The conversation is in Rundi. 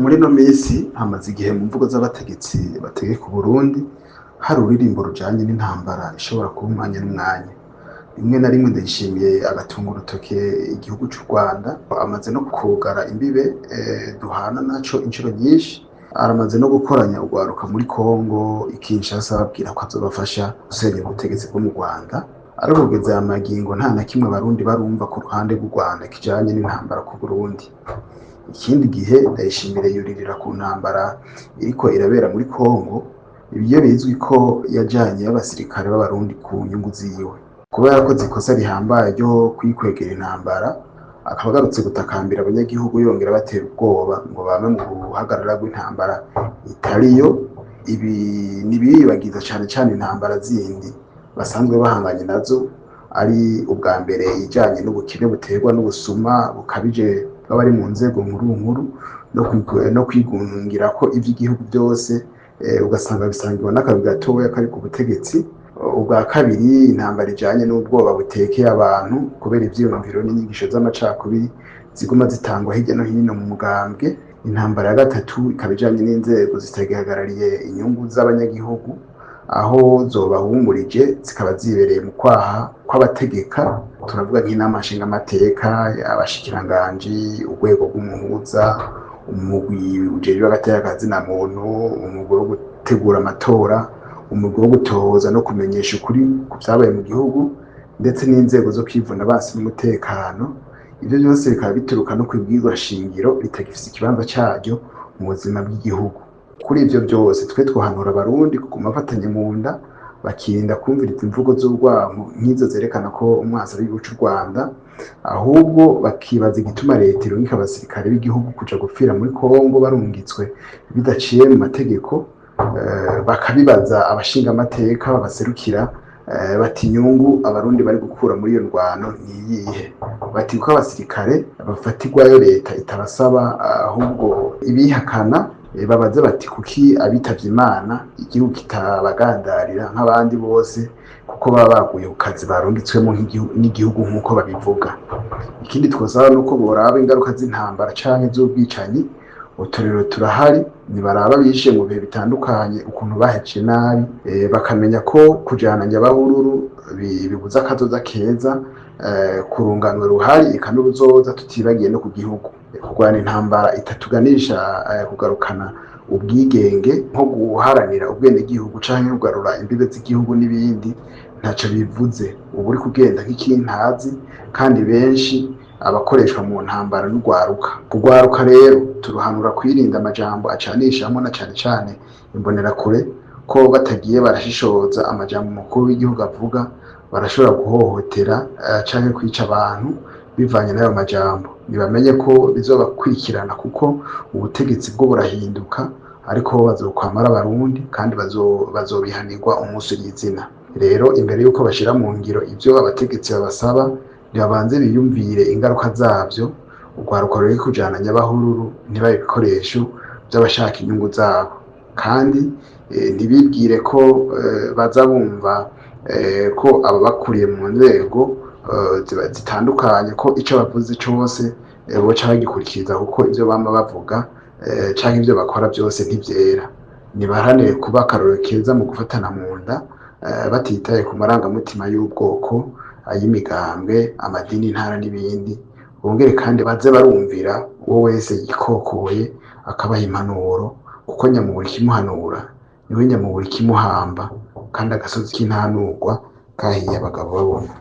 Muri ino minsi hamaze igihe mu mvugo z'abategetsi bategeka Uburundi hari ururirimbo rujanye n'intambara ishobora kuba umwanya n'umwanya. Rimwe na rimwe Ndayishimiye agatunga urutoke igihugu c'u Rwanda, amaze no kwugara imbibe duhana naco incuro nyinshi, aramaze no gukoranya urwaruka muri Congo, i Kinshasa ababwira ko azobafasha gusenya ubutegetsi bwo mu Rwanda. Ariko kugeza aya magingo nta na kimwe abarundi barumva ku ruhande rw'u Rwanda kijanye n'intambara ku Burundi. Ikindi gihe Ndayishimiye yuririra ku ntambara iriko irabera muri Congo, ivyo bizwi ko yajanye abasirikare b'abarundi ku nyungu ziwe. Kuba yarakoze ikosa rihambaye ryo kwikwegera intambara, akaba agarutse gutakambira abanyagihugu yongera batera ubwoba ngo bame mu ruhagarara rw'intambara itariyo. Ibi nibibagiza cane cane intambara zindi basanzwe bahanganye nazo, ari ubwa mbere ijanye n'ubukene buterwa n'ubusuma bukabije bw'abari mu nzego nkuru no kwigungira ko ivy'igihugu byose ugasanga bisangiwe n'akabi gatoya kari ku butegetsi. Ubwa kabiri intambara ijanye n'ubwoba butekeye abantu kubera ivyiyumviro n'inyigisho z'amacakubiri ziguma zitangwa hirya no hino mu mugambwe. Intambara ya gatatu ikaba ijanye n'inzego zitagihagarariye inyungu z'abanyagihugu, aho zobahumurije zikaba zibereye mu kwaha kw'abategeka. Turavuga nk'inama nshingamateka, abashikiranganji, urwego rw'umuhuza, umugwi ujejwe agateka kazina muntu, umugwi wo gutegura amatora, umugwi wo gutohoza no kumenyesha ukuri ku vyabaye mu gihugu, ndetse n'inzego zo kwivuna abansi n'umutekano. Ivyo vyose bikaba bituruka no kw'ibwirizwa shingiro ritagifise ikibanza caryo mu buzima bw'igihugu. Kuri ivyo vyose twe twohanura abarundi kuguma bafatanye mu nda, bakirinda kwumviriza imvugo z'urwanko nk'izo zerekana ko umwansi ari igihugu c'u Rwanda, ahubwo bakibaza igituma leta irungika abasirikare b'igihugu kuja gupfira muri Congo barungitswe bidaciye mu mategeko. Bakabibaza abashingamateka babaserukira, bati inyungu abarundi bari gukura muri iyo ndwano niyihe? Bati ko abasirikare bafatirwayo leta itabasaba, ahubwo ibihakana. Babaze bati kuki abitavye Imana igihugu kitabagandarira nk'abandi bose, kuko baba baguye ku kazi barungitswemo n'igihugu nk'uko babivuga. Ikindi twosaba nuko boraba ingaruka z'intambara canke z'ubwicanyi. Uturero turahari, nibaraba bishe mu bihe bitandukanye ukuntu bahece nabi, bakamenya ko kujana Nyabahururu bibuza akazoza keza, kurunganwe ruhari eka n'uruzoza tutibagiye no ku gihugu. Kurwana intambara itatuganisha kugarukana ubwigenge nko guharanira ubwenegihugu canke kugarura imbibe z'igihugu n'ibindi, ntaco bivuze. Ubu uri kugenda nk'ikintazi, kandi benshi abakoreshwa mu ntambara n'urwaruka. Urwaruka rero turuhanura kwirinda amajambo acanishamo, na cane cane imbonerakure, ko batagiye barashishoza amajambo umukuru w'igihugu avuga barashobora guhohotera canke kwica abantu bivanye n'ayo majambo. Nibamenye ko bizobakurikirana, kuko ubutegetsi bwo burahinduka, ariko bazokwamara abarundi kandi bazobihanirwa umunsi n'izina. Rero imbere yuko bashira mu ngiro ivyo abategetsi babasaba, nibabanze biyumvire ingaruka zavyo. Urwaruka ruri kujana Nyabahururu ntibabe ibikoresho vy'abashaka inyungu zabo, kandi ntibibwire ko baza bumva ko ababakuriye mu nzego zitandukanye ko ico bavuze cose boca bagikurikiza, kuko ivyo bama bavuga canke ivyo bakora byose ntivyera. Nibaharanire kuba akarorero keza mu gufatana mu nda, batitaye ku marangamutima y'ubwoko, ay'imigambwe, amadini, intara n'ibindi. Bongere kandi baze barumvira uwo wese yikokoye akabaha impanuro, kuko nyamubura ikimuhanura niwe nyamubura ikimuhamba, kandi agasozi k'intanurwa kahiye abagabo babona.